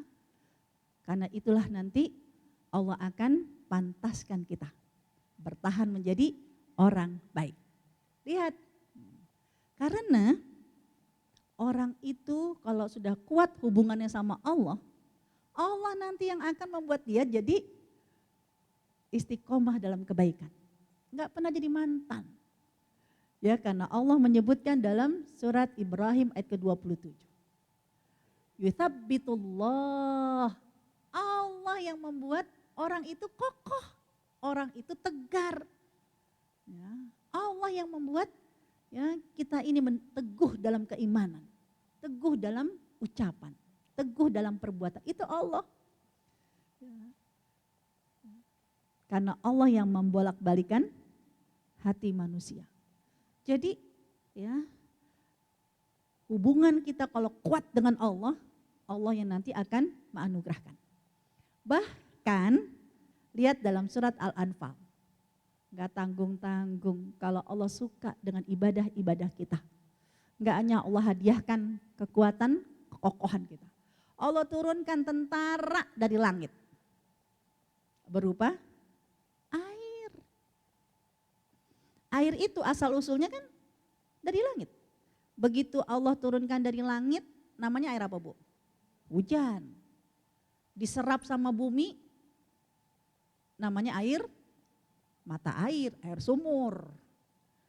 karena itulah nanti Allah akan pantaskan kita bertahan menjadi orang baik. Lihat, karena orang itu kalau sudah kuat hubungannya sama Allah, Allah nanti yang akan membuat dia jadi istiqomah dalam kebaikan. Enggak pernah jadi mantan. Ya, karena Allah menyebutkan dalam surat Ibrahim ayat ke-27. Yuthabbitullah. Allah yang membuat orang itu kokoh, orang itu tegar. Ya, Allah yang membuat Ya, kita ini teguh dalam keimanan, teguh dalam ucapan, teguh dalam perbuatan. Itu Allah. Ya. Karena Allah yang membolak-balikan hati manusia. Jadi ya, hubungan kita kalau kuat dengan Allah, Allah yang nanti akan menganugerahkan. Bahkan lihat dalam surat Al-Anfal. Gak tanggung-tanggung kalau Allah suka dengan ibadah-ibadah kita. Gak hanya Allah hadiahkan kekuatan, kekokohan kita. Allah turunkan tentara dari langit. Berupa air. Air itu asal usulnya kan dari langit. Begitu Allah turunkan dari langit, namanya air apa, Bu? Hujan. Diserap sama bumi, namanya air mata air, air sumur.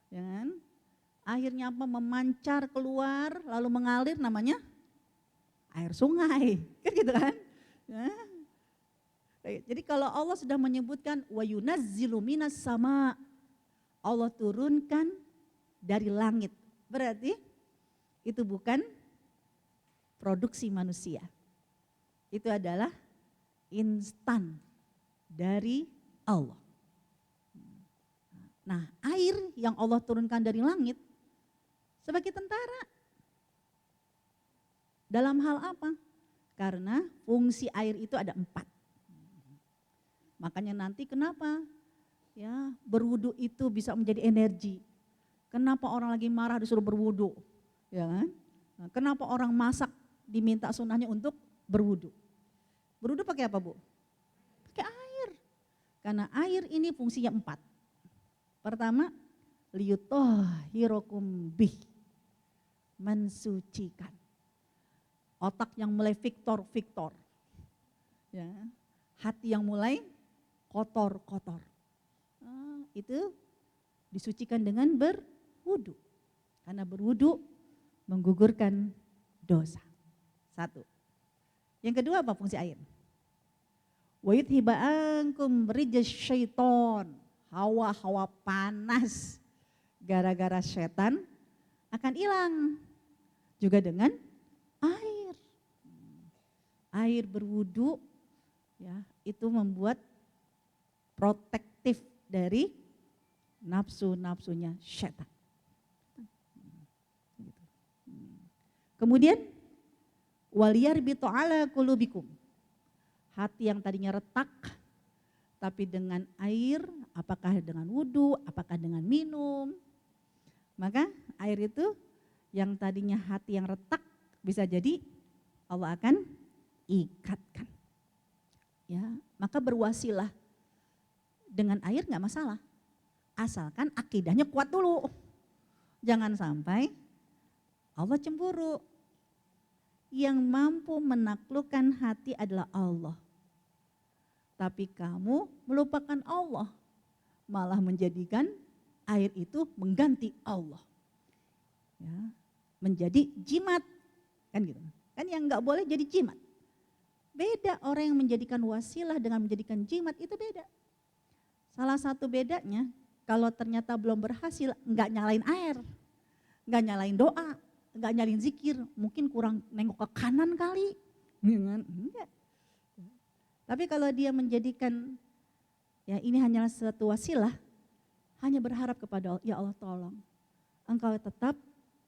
Ya kan? Akhirnya apa? Memancar keluar lalu mengalir, namanya air sungai. Kan gitu kan? Ya. Jadi kalau Allah sudah menyebutkan wa yunazzilu minas sama, Allah turunkan dari langit. Berarti itu bukan produksi manusia. Itu adalah instan dari Allah. Nah, air yang Allah turunkan dari langit sebagai tentara. Dalam hal apa? Karena fungsi air itu ada 4. Makanya nanti kenapa ya berwudu itu bisa menjadi energi. Kenapa orang lagi marah disuruh berwudu? Ya kan? Nah, kenapa orang masak diminta sunnahnya untuk berwudu? Berwudu pakai apa, Bu? Pakai air. Karena air ini fungsinya 4. Pertama, liyutahhirakum bih, mensucikan. Otak yang mulai Victor, ya, hati yang mulai kotor. Nah, itu disucikan dengan berwudu. Karena berwudu menggugurkan dosa. 1. Yang kedua apa fungsi air? Wa yudhiba ankum rijaz syaiton. Hawa-hawa panas gara-gara setan akan hilang juga dengan air. Air berwudu ya, itu membuat protektif dari nafsu-nafsunya setan. Kemudian waliyarbitu ala qulubikum. Hati yang tadinya retak tapi dengan air, apakah dengan wudu, apakah dengan minum, maka air itu yang tadinya hati yang retak bisa jadi Allah akan ikatkan. Ya, maka berwasilah dengan air nggak masalah, asalkan akidahnya kuat dulu. Jangan sampai Allah cemburu. Yang mampu menaklukkan hati adalah Allah. Tapi kamu melupakan Allah, malah menjadikan air itu mengganti Allah. Ya, menjadi jimat, kan gitu. Kan yang nggak boleh jadi jimat. Beda orang yang menjadikan wasilah dengan menjadikan jimat itu beda. Salah satu bedanya, kalau ternyata belum berhasil, nggak nyalain air, nggak nyalain doa, nggak nyalain zikir, mungkin kurang nengok ke kanan kali, enggak. Tapi kalau dia menjadikan ya ini hanyalah satu wasilah, hanya berharap kepada Allah, ya Allah tolong, Engkau tetap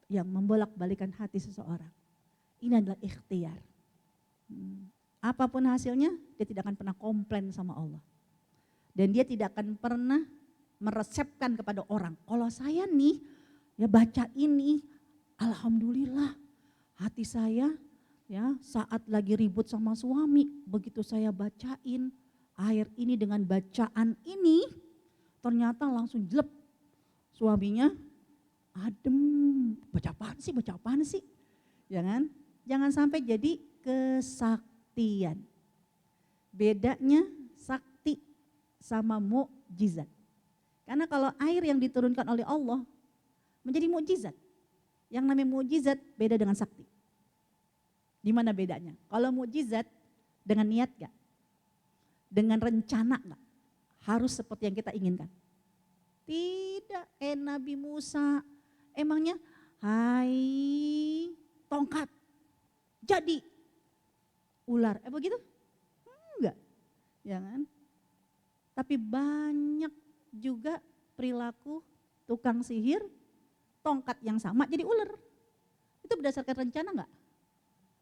yang membolak-balikan hati seseorang. Ini adalah ikhtiar. Apapun hasilnya, dia tidak akan pernah komplain sama Allah. Dan dia tidak akan pernah meresepkan kepada orang, kalau saya nih ya baca ini, alhamdulillah hati saya ya saat lagi ribut sama suami, begitu saya bacain air ini dengan bacaan ini, ternyata langsung jelek. Suaminya adem, baca apaan sih? Jangan sampai jadi kesaktian. Bedanya sakti sama mukjizat. Karena kalau air yang diturunkan oleh Allah menjadi mukjizat. Yang namanya mukjizat beda dengan sakti. Di mana bedanya? Kalau mukjizat dengan niat gak? Dengan rencana gak? Harus seperti yang kita inginkan. Tidak, Nabi Musa Emangnya, hai tongkat, jadi ular. Begitu? Enggak, ya kan? Tapi banyak juga perilaku tukang sihir, tongkat yang sama jadi ular. Itu berdasarkan rencana enggak?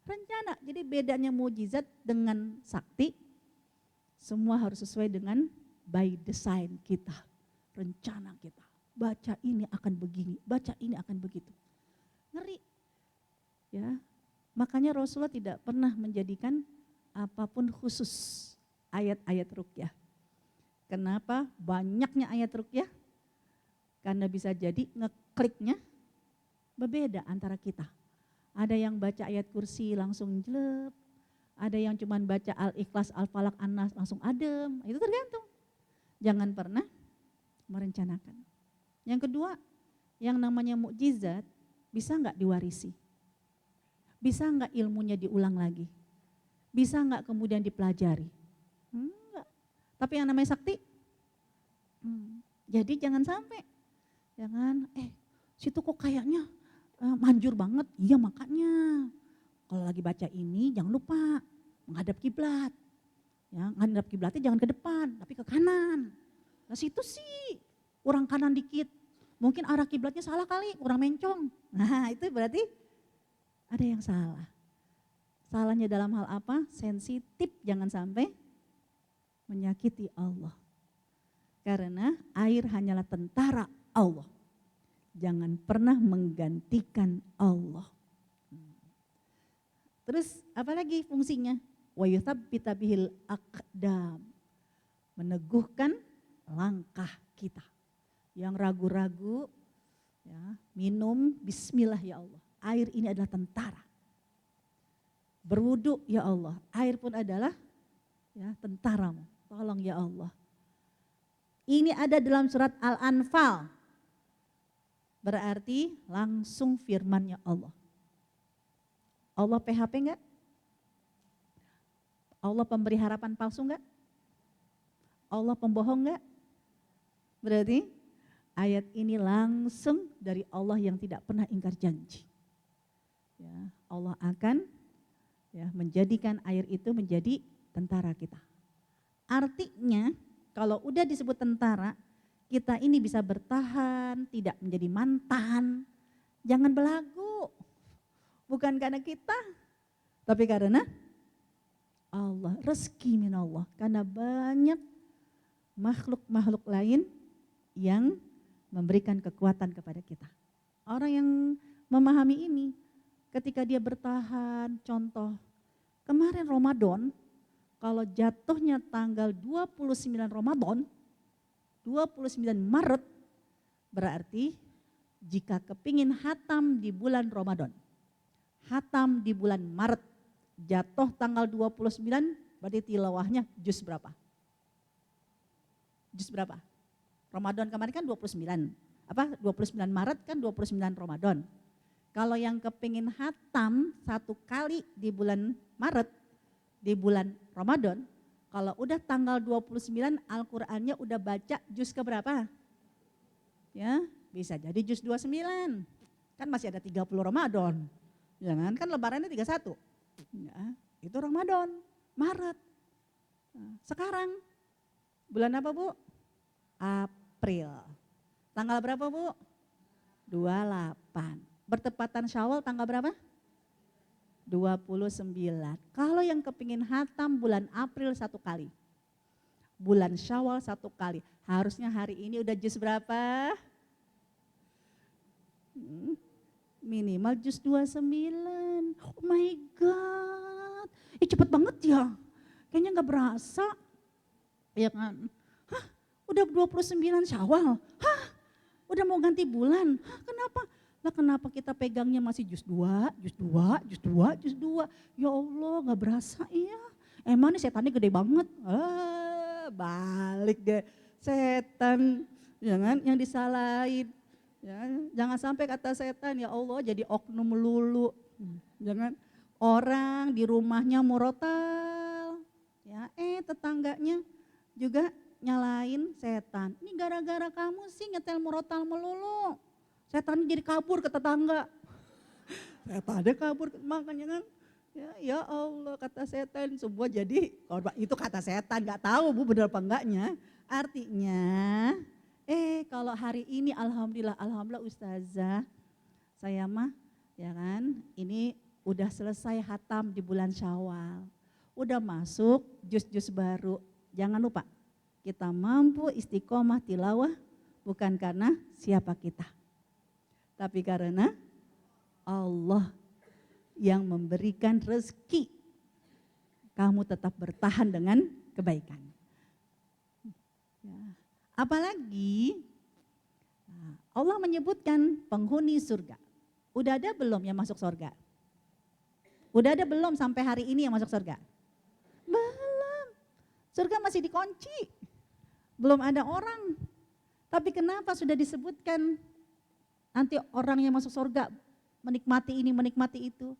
Rencana. Jadi bedanya mukjizat dengan sakti, semua harus sesuai dengan by design kita, rencana kita. Baca ini akan begini, baca ini akan begitu. Ngeri. Ya. Makanya Rasulullah tidak pernah menjadikan apapun khusus ayat-ayat ruqyah. Kenapa banyaknya ayat ruqyah? Karena bisa jadi ngekliknya berbeda antara kita. Ada yang baca ayat kursi langsung jelek, ada yang cuma baca Al-Ikhlas, Al-Falaq, An-Nas langsung adem, itu tergantung. Jangan pernah merencanakan. Yang kedua, yang namanya mukjizat bisa enggak diwarisi? Bisa enggak ilmunya diulang lagi? Bisa enggak kemudian dipelajari? Enggak. Tapi yang namanya sakti, jadi jangan sampai, jangan, situ kok kayaknya manjur banget, iya makanya kalau lagi baca ini jangan lupa menghadap kiblat, ya menghadap kiblatnya jangan ke depan tapi ke kanan. Nah situ sih kurang kanan dikit, mungkin arah kiblatnya salah kali, kurang mencong. Nah itu berarti ada yang salah. Salahnya dalam hal apa? Sensitif, jangan sampai menyakiti Allah. Karena air hanyalah tentara Allah. Jangan pernah menggantikan Allah. Terus apalagi fungsinya? Wa yuthabbita bihil aqdam. Meneguhkan langkah kita. Yang ragu-ragu, ya, minum bismillah ya Allah. Air ini adalah tentara. Berwudu ya Allah. Air pun adalah ya tentaramu. Tolong ya Allah. Ini ada dalam surat Al-Anfal. Berarti langsung firmannya Allah. Allah PHP enggak? Allah pemberi harapan palsu enggak? Allah pembohong enggak? Berarti ayat ini langsung dari Allah yang tidak pernah ingkar janji. Ya, Allah akan ya menjadikan air itu menjadi tentara kita. Artinya kalau udah disebut tentara, kita ini bisa bertahan, tidak menjadi mantan. Jangan belagu. Bukan karena kita, tapi karena Allah. Rezeki minallah. Karena banyak makhluk-makhluk lain yang memberikan kekuatan kepada kita. Orang yang memahami ini, ketika dia bertahan, contoh, kemarin Ramadan, kalau jatuhnya tanggal 29 Ramadan, 29 Maret, berarti jika kepingin hatam di bulan Ramadan, hatam di bulan Maret, jatuh tanggal 29, berarti tilawahnya juz berapa? Juz berapa? Ramadan kemarin kan 29, 29 Maret kan 29 Ramadan. Kalau yang kepingin hatam satu kali di bulan Maret, di bulan Ramadan, kalau udah tanggal 29 Al-Qur'annya udah baca juz keberapa? Ya, bisa jadi juz 29. Kan masih ada 30 Ramadan. Jangan kan lebarannya 31. Ya, itu Ramadan, Maret. Nah, sekarang bulan apa, Bu? April. Tanggal berapa, Bu? 28. Bertepatan Syawal tanggal berapa? 29. Kalau yang kepingin hatam bulan April satu kali, bulan Syawal satu kali, harusnya hari ini udah juz berapa? Minimal juz 29. Oh my God, cepet banget ya, kayaknya gak berasa. Ya kan, udah 29 Syawal, udah mau ganti bulan, kenapa? Lah kenapa kita pegangnya masih juz 2, juz 2, juz 2, juz 2. Ya Allah gak berasa ya. Emang nih setannya gede banget. Balik deh setan, jangan yang disalahin. Ya, jangan sampai kata setan ya Allah jadi oknum melulu. Jangan orang di rumahnya murotal. Ya, tetangganya juga nyalain setan. Ini gara-gara kamu sih nyetel murotal melulu. setannya jadi kabur ke tetangga. Setannya kabur, makanya kan ya Allah kata setan semua jadi korban. Itu kata setan, gak tahu Bu benar apa enggaknya. Artinya kalau hari ini alhamdulillah ustazah, saya mah ya kan ini udah selesai hatam di bulan Syawal. Udah masuk juz-juz baru. Jangan lupa kita mampu istiqomah tilawah bukan karena siapa kita, tapi karena Allah yang memberikan rezeki kamu tetap bertahan dengan kebaikan. Ya. Apalagi Allah menyebutkan penghuni surga. Udah ada belum yang masuk surga? Udah ada belum sampai hari ini yang masuk surga? Belum. Surga masih dikunci. Belum ada orang. Tapi kenapa sudah disebutkan nanti orang yang masuk surga menikmati ini, menikmati itu.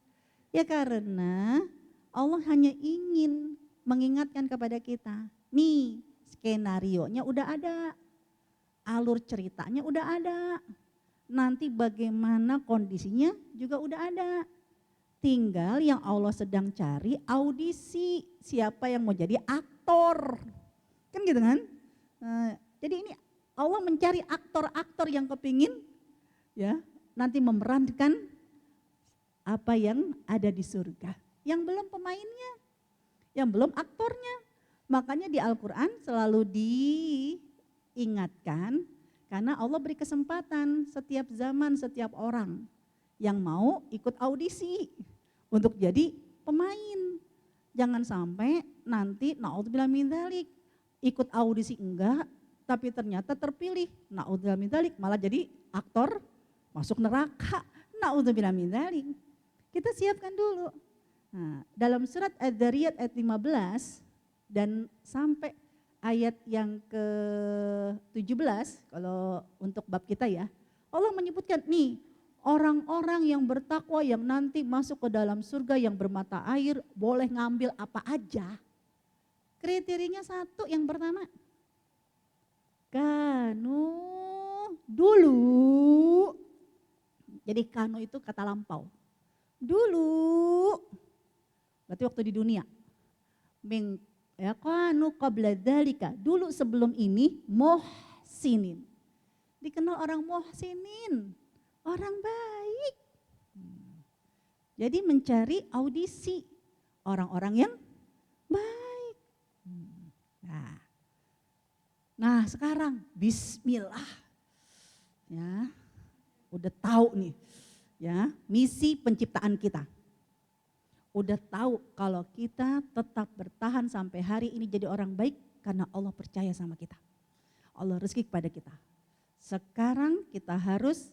Ya karena Allah hanya ingin mengingatkan kepada kita. Nih skenarionya udah ada. Alur ceritanya udah ada. Nanti bagaimana kondisinya juga udah ada. Tinggal yang Allah sedang cari audisi. Siapa yang mau jadi aktor. Kan gitu kan. Jadi ini Allah mencari aktor-aktor yang kepingin ya nanti memerankan apa yang ada di surga. Yang belum pemainnya, yang belum aktornya. Makanya di Al-Quran selalu diingatkan karena Allah beri kesempatan setiap zaman, setiap orang yang mau ikut audisi untuk jadi pemain. Jangan sampai nanti naudzubillah min dzalik ikut audisi enggak, tapi ternyata terpilih. Naudzubillah min dzalik malah jadi aktor masuk neraka. Naudzubillah min dzalik. Kita siapkan dulu. Nah, dalam surat Adz-Dzariyat ayat 15 dan sampai ayat yang ke-17 kalau untuk bab kita ya. Allah menyebutkan nih orang-orang yang bertakwa yang nanti masuk ke dalam surga yang bermata air boleh ngambil apa aja. Kriterianya satu, yang pertama. Kanu dulu. Jadi kanu itu kata lampau. Dulu. Berarti waktu di dunia. Ya kanu qabla dzalika. Dulu sebelum ini muhsinin. Dikenal orang muhsinin. Orang baik. Jadi mencari audisi orang-orang yang baik. Nah sekarang bismillah. Ya, udah tahu nih ya misi penciptaan kita. Udah tahu kalau kita tetap bertahan sampai hari ini jadi orang baik karena Allah percaya sama kita. Allah rezeki kepada kita. Sekarang kita harus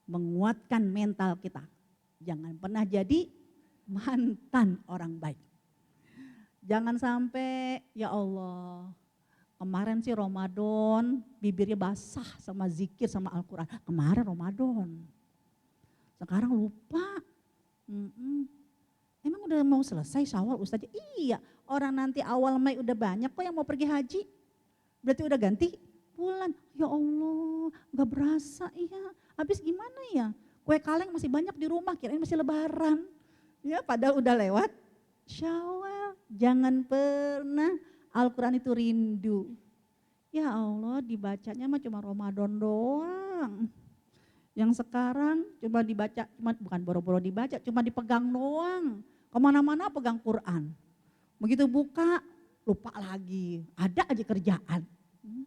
menguatkan mental kita. Jangan pernah jadi mantan orang baik. Jangan sampai ya Allah kemarin sih Ramadan bibirnya basah sama zikir sama Al-Quran. Kemarin Ramadan. Sekarang lupa. Emang udah mau selesai Syawal Ustaz? Iya, orang nanti awal Mei udah banyak kok yang mau pergi haji. Berarti udah ganti bulan. Ya Allah, gak berasa iya. Habis gimana ya? Kue kaleng masih banyak di rumah, kirain masih lebaran. Ya padahal udah lewat Syawal. Jangan pernah Al-Quran itu rindu. Ya Allah, dibacanya mah cuma Ramadan doang. Yang sekarang cuma dibaca, bukan boro-boro dibaca, cuma dipegang doang. Kemana-mana pegang Quran. Begitu buka, lupa lagi. Ada aja kerjaan.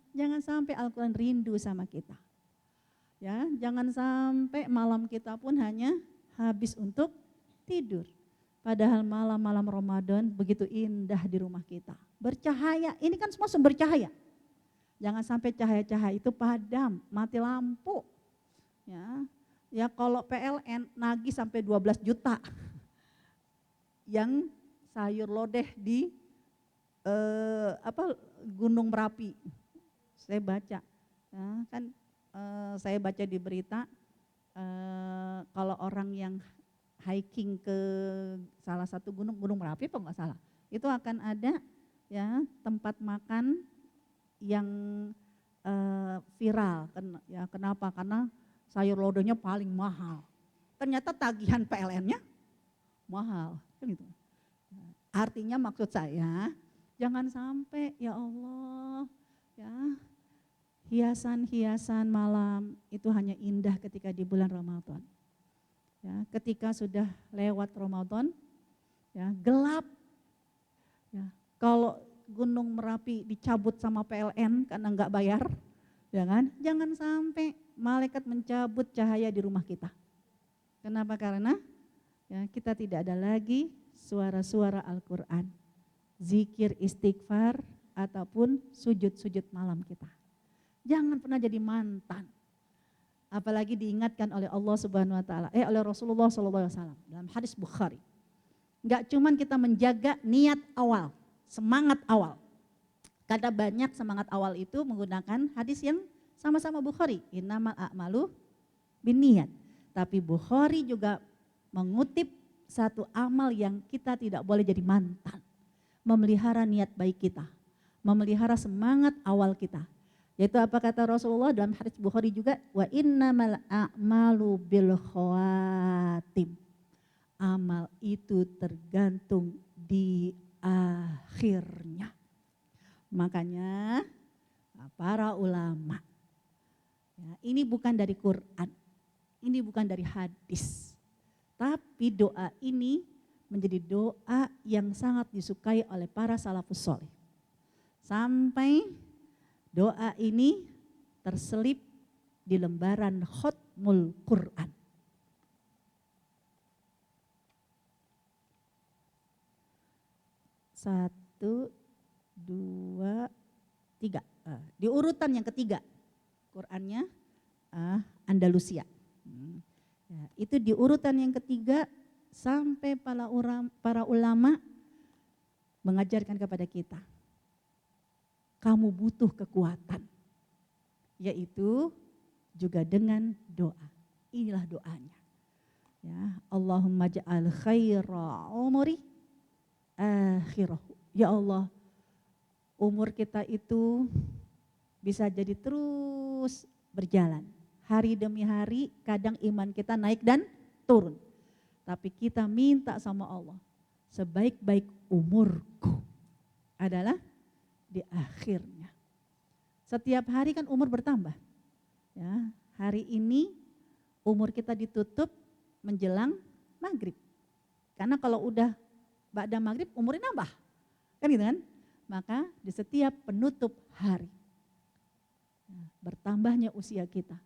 Jangan sampai Al-Quran rindu sama kita. Ya, jangan sampai malam kita pun hanya habis untuk tidur. Padahal malam-malam Ramadan begitu indah di rumah kita. Bercahaya, ini kan semua sumber cahaya. Jangan sampai cahaya-cahaya itu padam, mati lampu. Ya kalau PLN nagih sampai 12 juta. Yang sayur lodeh di Gunung Merapi. Saya baca, ya, kan saya baca di berita kalau orang yang hiking ke salah satu gunung Merapi apa enggak salah, itu akan ada ya tempat makan yang viral. Ya kenapa? Karena sayur lodonya paling mahal. Ternyata tagihan PLN-nya mahal. Kan gitu. Artinya maksud saya, jangan sampai ya Allah, ya hiasan-hiasan malam itu hanya indah ketika di bulan Ramadan. Ya, ketika sudah lewat Ramadan, ya gelap. Ya, kalau Gunung Merapi dicabut sama PLN karena enggak bayar, ya kan? Jangan sampai malaikat mencabut cahaya di rumah kita. Kenapa? Karena ya, kita tidak ada lagi suara-suara Al-Quran, zikir istighfar ataupun sujud-sujud malam kita. Jangan pernah jadi mantan. Apalagi diingatkan oleh Allah Subhanahu wa taala, oleh Rasulullah SAW dalam hadis Bukhari. Enggak cuman kita menjaga niat awal, semangat awal. Karena banyak semangat awal itu menggunakan hadis yang sama-sama Bukhari, innamal a'malu binniyat. Tapi Bukhari juga mengutip satu amal yang kita tidak boleh jadi mantan. Memelihara niat baik kita, memelihara semangat awal kita. Yaitu apa kata Rasulullah dalam hadis Bukhari juga, wa innamal a'malu bil khawatim. Amal itu tergantung di akhirnya. Makanya para ulama, ya, ini bukan dari Quran, ini bukan dari hadis. Tapi doa ini menjadi doa yang sangat disukai oleh para salafus sholeh. Sampai doa ini terselip di lembaran Khatmul Quran. Satu, dua, tiga. Di urutan yang ketiga, Qurannya Andalusia. Ya, itu di urutan yang ketiga sampai para ulama mengajarkan kepada kita, kamu butuh kekuatan, yaitu juga dengan doa. Inilah doanya. Ya, Allahumma ja'al khaira umuri akhirahu. Ya Allah, umur kita itu bisa jadi terus berjalan. Hari demi hari kadang iman kita naik dan turun. Tapi kita minta sama Allah, sebaik-baik umurku adalah di akhirnya. Setiap hari kan umur bertambah. Ya, hari ini umur kita ditutup menjelang maghrib. Karena kalau udah ba'da maghrib umurnya nambah. Kan gitu kan? Maka di setiap penutup hari, bertambahnya usia kita,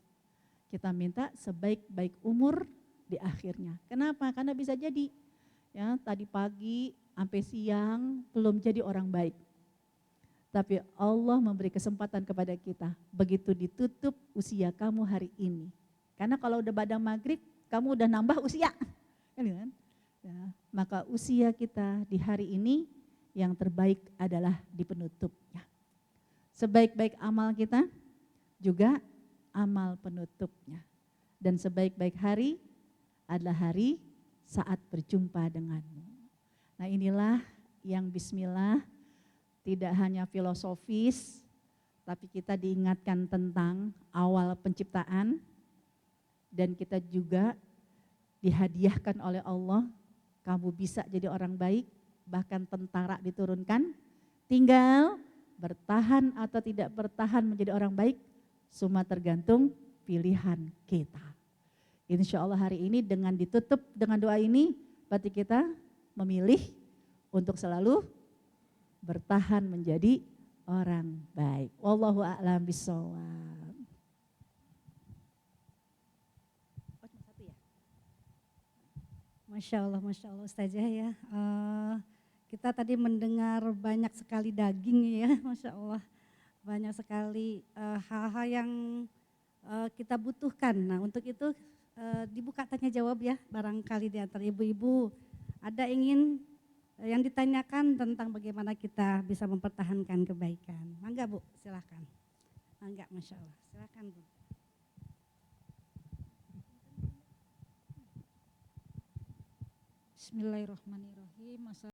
kita minta sebaik-baik umur di akhirnya. Kenapa? Karena bisa jadi ya tadi pagi sampai siang belum jadi orang baik. Tapi Allah memberi kesempatan kepada kita, begitu ditutup usia kamu hari ini. Karena kalau udah pada maghrib, kamu udah nambah usia. Kan? Ya, maka usia kita di hari ini yang terbaik adalah di penutupnya. Sebaik-baik amal kita juga amal penutupnya. Dan sebaik-baik hari adalah hari saat berjumpa denganmu. Nah inilah yang bismillah tidak hanya filosofis, tapi kita diingatkan tentang awal penciptaan. Dan kita juga dihadiahkan oleh Allah, kamu bisa jadi orang baik, bahkan tentara diturunkan. Tinggal bertahan atau tidak bertahan menjadi orang baik, semua tergantung pilihan kita. Insya Allah hari ini dengan ditutup dengan doa ini, berarti kita memilih untuk selalu bertahan menjadi orang baik. Wallahu a'lam bishawab. Masya Allah Ustazah ya. Kita tadi mendengar banyak sekali daging ya, Masya Allah. Banyak sekali hal-hal yang kita butuhkan. Nah untuk itu dibuka tanya jawab ya, barangkali di antara ibu-ibu ada ingin yang ditanyakan tentang bagaimana kita bisa mempertahankan kebaikan. Mangga Bu, silahkan. Mangga, Masya Allah, silahkan Bu. Bismillahirrahmanirrahim.